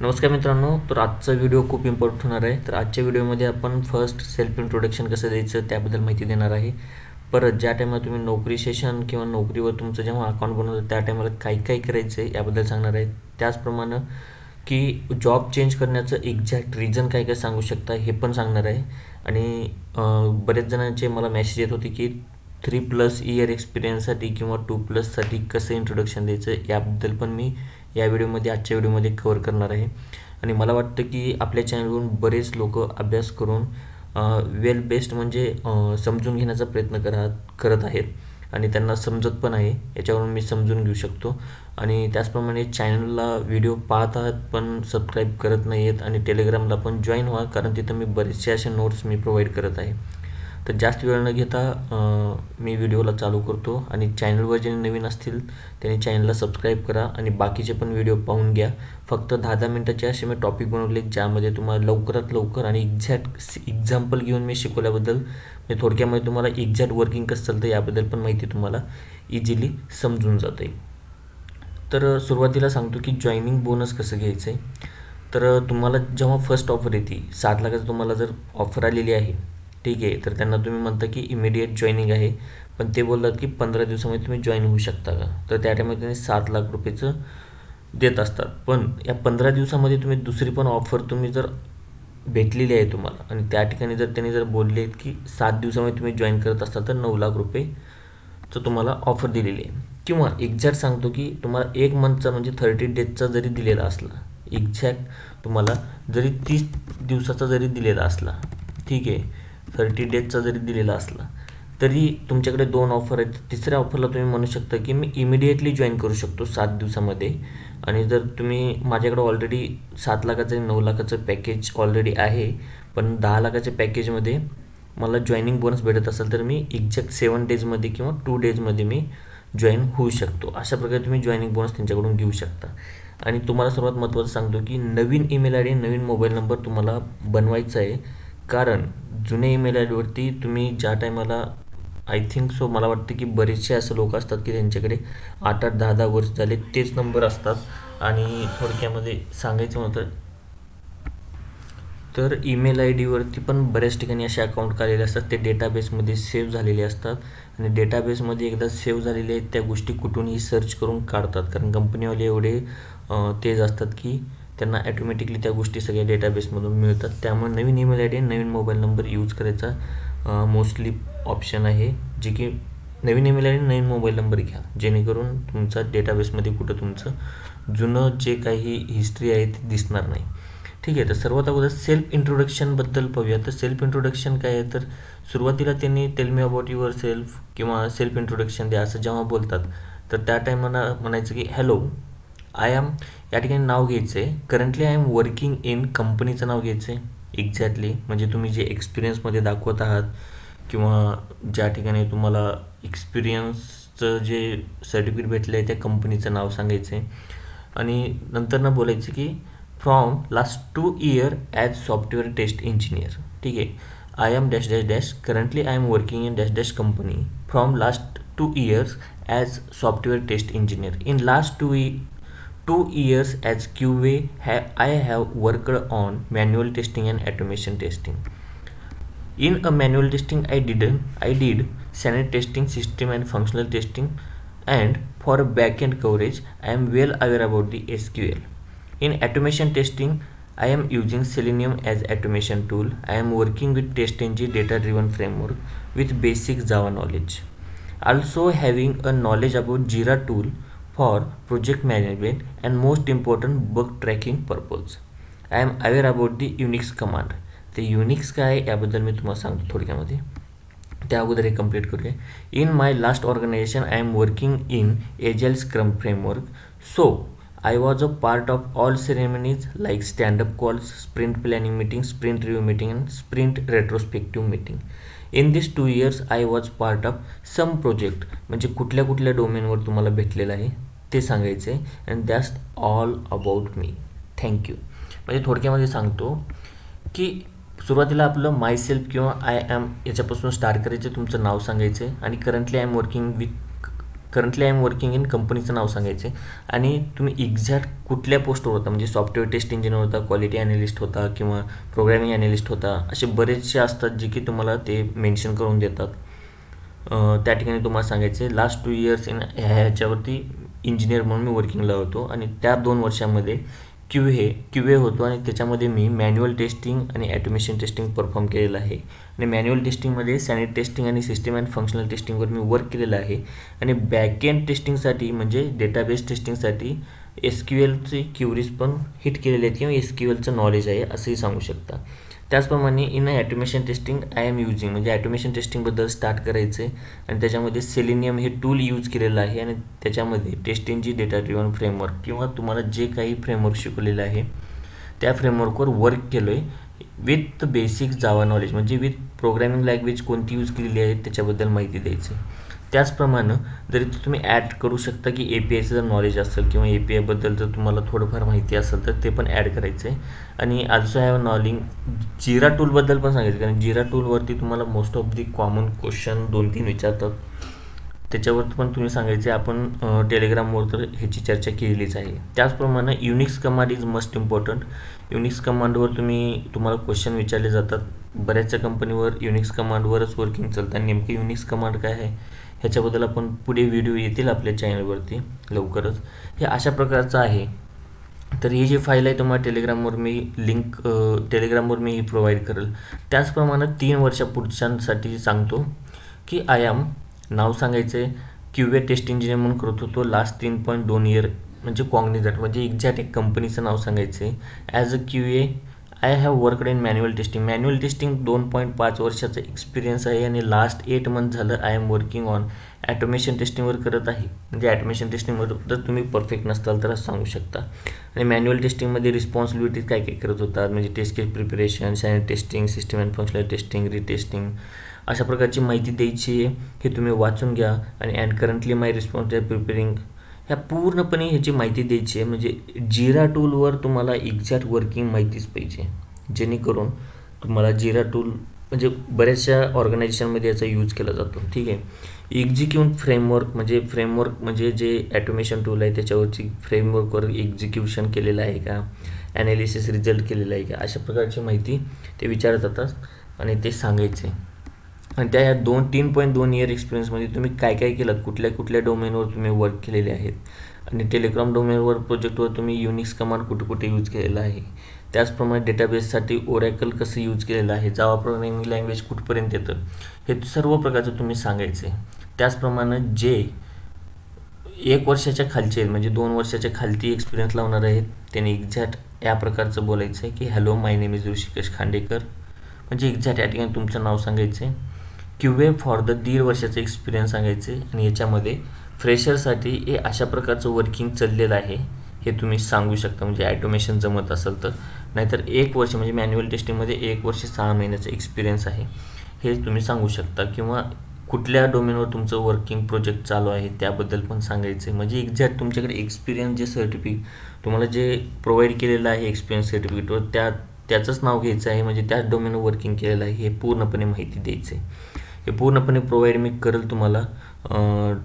नमस्कार मित्रांनो, तर आजचा व्हिडिओ खूप इम्पॉर्टंट होणार आहे. तर आजच्या व्हिडिओमध्ये आपण फर्स्ट सेल्फ इंट्रोडक्शन कसं द्यायचं त्याबद्दल माहिती देणार आहे. परत ज्या टायमाला तुम्ही नोकरी सेशन किंवा नोकरीवर तुमचं जेव्हा अकाउंट बनवतं त्या टायमाला काय करायचं आहे याबद्दल सांगणार आहे. त्याचप्रमाणे की जॉब चेंज करण्याचं एक्झॅक्ट रिझन काय सांगू शकता हे पण सांगणार आहे. आणि बरेच जणांचे मला मेसेज येत होते की 3+ इयर एक्सपिरियन्ससाठी किंवा 2+साठी कसं इंट्रोडक्शन द्यायचं याबद्दल पण मी या व्हिडिओमध्ये आजच्या व्हिडिओमध्ये कव्हर करणार आहे. आणि मला वाटतं की आपल्या चॅनलवरून बरेच लोक अभ्यास करून वेल बेस्ट म्हणजे समजून घेण्याचा प्रयत्न करत आहेत आणि त्यांना समजत पण आहे. याच्यावरून मी समजून घेऊ शकतो. आणि त्याचप्रमाणे चॅनलला व्हिडिओ पाहत आहात पण सबस्क्राईब करत नाही आहेत आणि टेलिग्रामला पण जॉईन व्हा, कारण तिथं मी बरेचसे असे नोट्स मी प्रोव्हाइड करत आहे. तर जास्त वेळ न घेता मी व्हिडिओला चालू करतो. आणि चॅनलवर जे नवीन असतील त्यांनी चॅनलला सबस्क्राईब करा आणि बाकीचे पण व्हिडिओ पाहून घ्या. फक्त 10-10 मिनटाचे असे मी टॉपिक बनवले ज्यामध्ये तुम्हाला लवकरात लवकर आणि एक्झॅक्ट एक्झाम्पल घेऊन मी शिकवल्याबद्दल म्हणजे थोडक्यामध्ये तुम्हाला एक्झॅक्ट वर्किंग कसं चालतं याबद्दल पण माहिती तुम्हाला इझिली समजून जाते. तर सुरुवातीला सांगतो की जॉईनिंग बोनस कसं घ्यायचं आहे. तर तुम्हाला जेव्हा फर्स्ट ऑफर येते 7 लाखाचं तुम्हाला जर ऑफर आलेली आहे, ठीक आहे, तर त्यांना तुम्ही म्हणता की इमिडिएट जॉईनिंग आहे. पण ते बोलतात की 15 दिवसामध्ये तुम्ही जॉईन होऊ शकता का. तर त्या टायमाला त्यांनी 7 लाख रुपयेचं देत असतात. पण या 15 दिवसामध्ये तुम्ही दुसरी पण ऑफर तुम्ही जर भेटलेली आहे तुम्हाला आणि त्या ठिकाणी जर त्यांनी जर बोलले की 7 दिवसामध्ये तुम्ही जॉईन करत असाल तर 9 लाख रुपयेचं तुम्हाला ऑफर दिलेली आहे. किंवा एक्झॅक्ट सांगतो की तुम्हाला 1 मंथचा म्हणजे 30 डेजचा जरी दिलेला असला, एक्झॅक्ट तुम्हाला जरी 30 दिवसाचा जरी दिलेला असला, ठीक आहे, 30 डेजचा जरी दिलेला असला तरी तुमच्याकडे 2 ऑफर आहेत. तिसऱ्या ऑफरला तुम्ही म्हणू शकता की मी इमिडिएटली जॉईन करू शकतो 7 दिवसामध्ये. आणि जर तुम्ही माझ्याकडे ऑलरेडी 7 लाखाचं आणि 9 लाखाचं पॅकेज ऑलरेडी आहे, पण 10 लाखाच्या पॅकेजमध्ये मला जॉईनिंग बोनस भेटत असेल तर मी एक्झॅक्ट 7 डेजमध्ये किंवा 2 डेजमध्ये मी जॉईन होऊ शकतो. अशा प्रकारे तुम्ही जॉईनिंग बोनस त्यांच्याकडून घेऊ शकता. आणि तुम्हाला सर्वात महत्त्वाचं सांगतो की नवीन ईमेल आय डी, नवीन मोबाईल नंबर तुम्हाला बनवायचा आहे. कारण जुन्या ईमेल आय डीवरती तुम्ही ज्या टायमाला आय थिंक सो मला वाटतं की बरेचसे असं लोक असतात की त्यांच्याकडे 8-8, 10-10 वर्ष झाले तेच नंबर असतात. आणि थोडक्यामध्ये सांगायचं होतं तर ईमेल आय डीवरती पण बऱ्याच ठिकाणी असे अकाउंट काढलेले असतात, ते डेटाबेसमध्ये सेव्ह झालेले असतात. आणि डेटाबेसमध्ये एकदा सेव्ह झालेले आहेत त्या गोष्टी कुठूनही सर्च करून काढतात, कारण कंपनीवाले एवढे तेज असतात की त्यांना ॲटोमॅटिकली त्या गोष्टी सगळ्या डेटाबेसमधून मिळतात. त्यामुळे नवीन ईमेल आय डी, नवीन मोबाईल नंबर यूज करायचा मोस्टली ऑप्शन आहे, जे की नवीन ईमेल आय डी, नवीन मोबाईल नंबर घ्या, जेणेकरून तुमचा डेटाबेसमध्ये कुठं तुमचं जुनं जे काही हिस्ट्री आहे ते दिसणार नाही. ठीक आहे. तर सर्वात अगोदर सेल्फ इंट्रोडक्शनबद्दल पाहूया. तर सेल्फ इंट्रोडक्शन काय आहे, तर सुरुवातीला त्यांनी tell me about your self किंवा सेल्फ इंट्रोडक्शन द्या असं जेव्हा बोलतात तर त्या टायमाला म्हणायचं की हॅलो आय एम, या ठिकाणी नाव घ्यायचं आहे. Currently I am working in, कंपनीचं नाव घ्यायचं आहे एक्झॅक्टली, म्हणजे तुम्ही जे एक्सपिरियन्समध्ये दाखवत आहात किंवा ज्या ठिकाणी तुम्हाला एक्सपिरियन्सचं जे सर्टिफिकेट भेटलं आहे त्या कंपनीचं नाव सांगायचं आहे. आणि नंतर बोलायचं की from last 2 year as software test engineer. ठीक आहे. I am dash dash dash, currently I am working in dash dash company from last 2 years as software test engineer. In last 2 years as QA, I have worked on manual testing and automation testing. In a manual testing, I did sanity testing, system and functional testing, and for backend coverage, I am well aware about the SQL. In automation testing, I am using Selenium as automation tool. I am working with TestNG data-driven framework with basic Java knowledge. Also having a knowledge about Jira tool for project management and most important bug tracking purpose. I am aware about the Unix command. ते Unix काय आहे याबद्दल मी तुम्हाला सांगतो थोडक्यामध्ये. त्या अगोदर हे कंप्लीट करूया. In my last organisation I am working in agile scrum framework. So I was a part of all ceremonies like stand-up calls, sprint planning meeting, sprint review meeting and sprint retrospective meeting. In these 2 years I was part of some project. म्हणजे कुठल्या कुठल्या डोमेनवर तुम्हाला भेटलेलं आहे ते सांगायचं आहे. And that's all about me. Thank you. म्हणजे थोडक्यामध्ये सांगतो की सुरुवातीला आपलं माय सेल्फ किंवा आय ॲम याच्यापासून स्टार्ट करायचं, तुमचं नाव सांगायचं आहे. आणि currently I am working with currently I am working in कंपनीचं नाव सांगायचे आणि तुम्ही एक्झॅक्ट कुठल्या पोस्टवर होता, म्हणजे सॉफ्टवेअर टेस्ट इंजिनियर होता, क्वालिटी ॲनालिस्ट होता किंवा प्रोग्रॅमिंग ॲनालिस्ट होता, असे बरेचसे असतात जे की तुम्हाला ते मेन्शन करून देतात. त्या ठिकाणी तुम्हाला सांगायचे लास्ट 2 इयर्स इन ह्याच्यावरती इंजिनियर म्हणून मी वर्किंगला होतो आणि त्या 2 वर्षामध्ये क्यू ए होतो आणि त्याच्यामध्ये मी मॅन्युअल टेस्टिंग आणि ॲटोमेशन टेस्टिंग परफॉर्म केलेलं आहे. आणि मॅन्युअल टेस्टिंगमध्ये सॅनिट टेस्टिंग आणि सिस्टम अँड फंक्शनल टेस्टिंगवर मी वर्क केलेलं आहे. आणि बॅकएंड टेस्टिंगसाठी म्हणजे डेटाबेस टेस्टिंगसाठी SQLची क्युरीज पण हिट केलेले आहेत किंवा SQLचं नॉलेज आहे असंही सांगू शकता. त्याचप्रमाणे in automation testing I am using, म्हणजे ॲटोमेशन टेस्टिंगबद्दल स्टार्ट करायचं आहे आणि त्याच्यामध्ये सेलेनियम हे टूल यूज केलेलं आहे आणि त्याच्यामध्ये टेस्टिंगची डेटा ड्रिव्हन फ्रेमवर्क किंवा तुम्हाला जे काही फ्रेमवर्क शिकवलेलं आहे त्या फ्रेमवर्कवर वर्क केलो आहे विथ बेसिक जावा नॉलेज, म्हणजे विथ प्रोग्रॅमिंग लँग्वेज कोणती यूज केलेली आहे त्याच्याबद्दल माहिती द्यायची. त्याचप्रमाणे जर तुम्ही ॲड करू शकता की APIचं जर नॉलेज असेल किंवा APIबद्दल जर तुम्हाला थोडंफार माहिती असेल तर ते पण ॲड करायचं आहे. आणि आल्सो हॅव नॉलिंग जिरा टूलबद्दल पण सांगायचं, कारण जिरा टूलवरती तुम्हाला most of the common question 2-3 विचारतात, त्याच्यावर पण तुम्ही सांगायचे. आपण टेलिग्रामवर तर ह्याची चर्चा केलेलीच आहे. त्याचप्रमाणे Unix command is must important. Unix कमांडवर तुम्हाला क्वेश्चन विचारले जातात. बऱ्याचशा कंपनीवर युनिक्स कमांडवरच वर्किंग चालतं आणि नेमकं युनिक्स कमांड काय आहे ह्याच्याबद्दल आपण पुढे व्हिडिओ येतील आपल्या चॅनलवरती लवकरच. हे अशा प्रकारचं आहे. तर ही जी फाईल आहे तुम्हाला टेलिग्रामवर मी लिंक टेलिग्रामवर मी प्रोव्हाइड करेल. त्याचप्रमाणे 3 वर्षा पुढच्यांसाठी सांगतो की आय एम नाव सांगायचं आहे QA टेस्ट इंजिनियर म्हणून करत होतो लास्ट 3.2 इयर, म्हणजे कॉग्निझंट, म्हणजे एक्झॅक्ट एक कंपनीचं नाव सांगायचं आहे. As a QA I have worked in manual testing. Manual testing 2.5 वर्षाचा एक्सपिरियन्स आहे आणि लास्ट 8 मंथ झालं I am working on automation टेस्टिंगवर करत आहे. म्हणजे ॲटोमेशन टेस्टिंगवर जर तुम्ही परफेक्ट नसताल तर सांगू शकता. आणि मॅन्युअल टेस्टिंगमध्ये रिस्पॉन्सिबिलिटीज काय काय करत होतात, म्हणजे test case preparation, sanity testing, system and functional testing, retesting, अशा प्रकारची माहिती द्यायची आहे. हे तुम्ही वाचून घ्या. आणि and currently my response preparing, ह्या पूर्णपणे ह्याची माहिती द्यायची आहे. म्हणजे जिरा टूलवर तुम्हाला एक्झॅक्ट वर्किंग माहितीच पाहिजे, जेणेकरून तुम्हाला जिरा टूल म्हणजे बऱ्याचशा ऑर्गनायझेशनमध्ये याचा यूज केला जातो. ठीक आहे. फ्रेमवर्क म्हणजे जे ॲटोमेशन टूल आहे त्याच्यावरची फ्रेमवर्कवर एक्झिक्युशन केलेलं आहे का, ॲनालिसिस रिझल्ट केलेला आहे का, अशा प्रकारची माहिती ते विचारत जातात आणि ते सांगायचे. आणि त्या 3.2 इयर एक्सपिरियन्समध्ये तुम्ही काय काय केलं, कुठल्या डोमेनवर तुम्ही वर्क केलेले आहेत आणि टेलिग्राम डोमेनवर प्रोजेक्टवर तुम्ही युनिक्स कमांड कुठे यूज केलेला आहे. त्याचप्रमाणे डेटाबेससाठी ओरॅकल कसं यूज केलेलं आहे, जावा प्रोग्रामिंग लँग्वेज कुठपर्यंत येतं, हे सर्व प्रकारचं तुम्ही सांगायचे. त्याचप्रमाणे जे 1 वर्षाच्या खालचे आहेत, म्हणजे 2 वर्षाच्या खालती एक्सपिरियन्स लावणार आहेत, त्यांनी एक्झॅक्ट या प्रकारचं बोलायचं आहे की hello my name is Rishikesh Khandekar, म्हणजे एक्झॅक्ट या ठिकाणी तुमचं नाव सांगायचं आहे. QA फॉर द 1.5 वर्षाचं एक्सपिरियन्स सांगायचे आणि याच्यामध्ये फ्रेशरसाठी हे अशा प्रकारचं वर्किंग चाललेलं आहे हे तुम्ही सांगू शकता, म्हणजे ॲटोमेशन जमत असेल तर. नाहीतर 1 वर्ष म्हणजे मॅन्युअल टेस्टिंगमध्ये 1 वर्ष 6 महिन्याचा एक्सपिरियन्स आहे हे तुम्ही सांगू शकता. किंवा कुठल्या डोमेनवर तुमचं वर्किंग प्रोजेक्ट चालू आहे त्याबद्दल पण सांगायचं आहे. म्हणजे एक्झॅक्ट तुमच्याकडे एक्सपिरियन्स जे सर्टिफिकेट तुम्हाला जे प्रोव्हाइड केलेलं आहे एक्सपिरियन्स सर्टिफिकेटवर त्याचंच नाव घ्यायचं आहे, म्हणजे त्याच डोमेनवर वर्किंग केलेलं आहे हे पूर्णपणे माहिती द्यायचं आहे. हे पूर्णपणे प्रोव्हाइड मी करेल तुम्हाला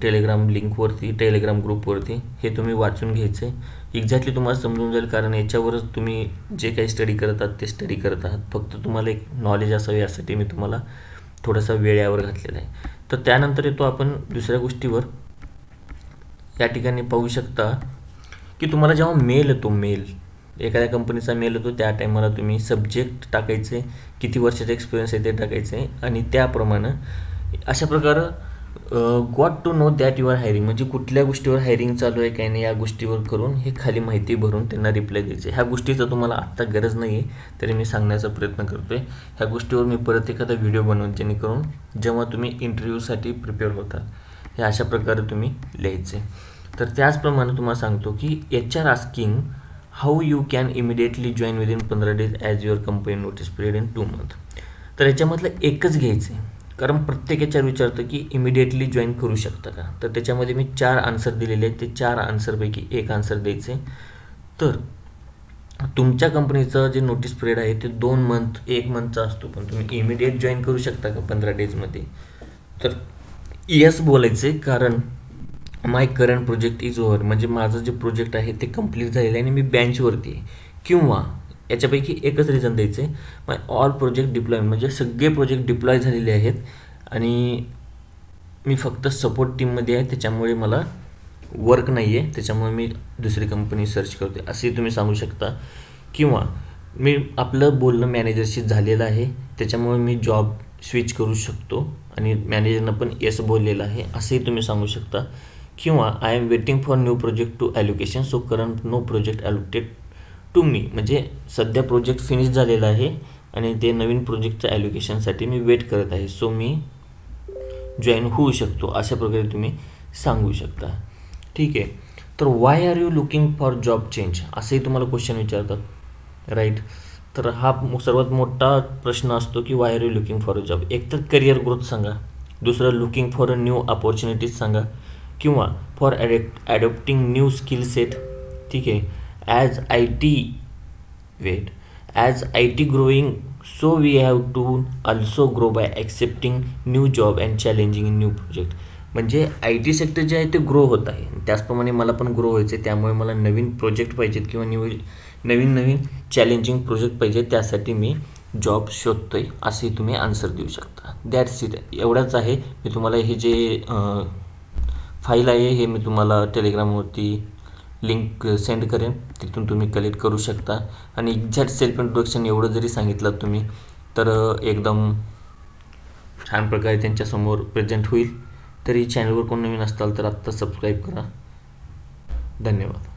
टेलिग्राम लिंकवरती, टेलिग्राम ग्रुपवरती. हे तुम्ही वाचून घ्यायचं आहे. एक्झॅक्टली तुम्हाला समजून जाईल, कारण याच्यावरच तुम्ही जे काही स्टडी करत आहात ते स्टडी करत आहात. फक्त तुम्हाला एक नॉलेज असावं यासाठी मी तुम्हाला थोडासा वेळ यावर घातलेला आहे. तर त्यानंतर येतो आपण दुसऱ्या गोष्टीवर. या ठिकाणी पाहू शकता की तुम्हाला जेव्हा मेल येतो, एखाद्या कंपनीचा मेल येतो, त्या टायमाला तुम्ही सब्जेक्ट टाकायचे, किती वर्षाचा एक्सपिरियन्स आहे ते टाकायचे आणि त्याप्रमाणे अशा प्रकारे got to know that you are hiring, म्हणजे कुठल्या गोष्टीवर हायरिंग चालू आहे काही नाही या गोष्टीवर करून हे खाली माहिती भरून त्यांना रिप्लाय द्यायचे. ह्या गोष्टीचं तुम्हाला आत्ता गरज नाही आहे तरी मी सांगण्याचा प्रयत्न करतो आहे. ह्या गोष्टीवर मी परत एखादा व्हिडिओ बनवून, जेणेकरून जेव्हा तुम्ही इंटरव्ह्यूसाठी प्रिपेअर होता हे अशा प्रकारे तुम्ही लिहायचे. तर त्याचप्रमाणे तुम्हाला सांगतो की HR asking how you can immediately join within 15 days as your company notice period in 2 months. तर याच्यामधलं एकच घ्यायचं आहे, कारण प्रत्येक याच्यावर विचारतं की इमिडिएटली जॉईन करू शकता का. तर त्याच्यामध्ये मी 4 आन्सर दिलेले आहेत, ते 4 आन्सरपैकी एक आन्सर द्यायचे. तर तुमच्या कंपनीचं जे नोटीस पिरियड आहे ते 2 month 1 monthचा असतो, पण तुम्ही इमिडिएट जॉईन करू शकता का 15 days मध्ये. तर यस बोलायचे, कारण माय करंट प्रोजेक्ट इज ओव्हर, म्हणजे माझं जे प्रोजेक्ट आहे ते कंप्लीट झालेलं आहे आणि मी बेंचवरती आहे. किंवा याच्यापैकी एकच रिझन द्यायचं आहे, माय ऑल प्रोजेक्ट डिप्लॉय, म्हणजे सगळे प्रोजेक्ट डिप्लॉय झालेले आहेत आणि मी फक्त सपोर्ट टीममध्ये आहे, त्याच्यामुळे मला वर्क नाही आहे, त्याच्यामुळे मी दुसरी कंपनी सर्च करते असे तुम्ही सांगू शकता. किंवा मी आपलं बोलणं मॅनेजरशी झालेलं आहे, त्याच्यामुळे मी जॉब स्विच करू शकतो आणि मॅनेजरनं पण येस बोललेलं आहे असंही तुम्ही सांगू शकता. किंवा I am waiting for new project to allocation, so current no project allocated to me, म्हणजे सध्या प्रोजेक्ट फिनिश झालेला आहे आणि ते नवीन प्रोजेक्टच्या ॲलोकेशनसाठी मी वेट करत आहे, सो मी जॉईन होऊ शकतो, अशा प्रकारे तुम्ही सांगू शकता. ठीक आहे. तर why are you looking for job change, असंही तुम्हाला क्वेश्चन विचारतात, राईट. तर हा सर्वात मोठा प्रश्न असतो की why are you looking for a job. एक तर करिअर ग्रोथ सांगा, दुसरं looking for a new opportunities सांगा, किंवा for adopting new skill set. ठीक आहे. As I T wait as I T growing, so we have to also grow by accepting new job and challenging new project. म्हणजे I T sector जे आहे ते grow होत आहे, त्याचप्रमाणे मला पण ग्रो व्हायचं आहे, त्यामुळे मला नवीन प्रोजेक्ट पाहिजेत किंवा नवीन नवीन चॅलेंजिंग प्रोजेक्ट पाहिजे, त्यासाठी मी जॉब शोधतोय, असे तुम्ही आन्सर देऊ शकता. That's it. एवढंच आहे. मी तुम्हाला हे जे फाईल आहे हे मी तुम्हाला टेलिग्रामवरती लिंक सेंड करेन, तिथून तुम्ही कलेक्ट करू शकता. आणि एक्झॅक्ट सेल्फ इंट्रोडक्शन एवढं जरी सांगितलं तुम्ही तर एकदम छान प्रकारे त्यांच्यासमोर प्रेझेंट होईल. तरी चॅनलवर कोण नवीन असताल तर आत्ता सबस्क्राईब करा. धन्यवाद.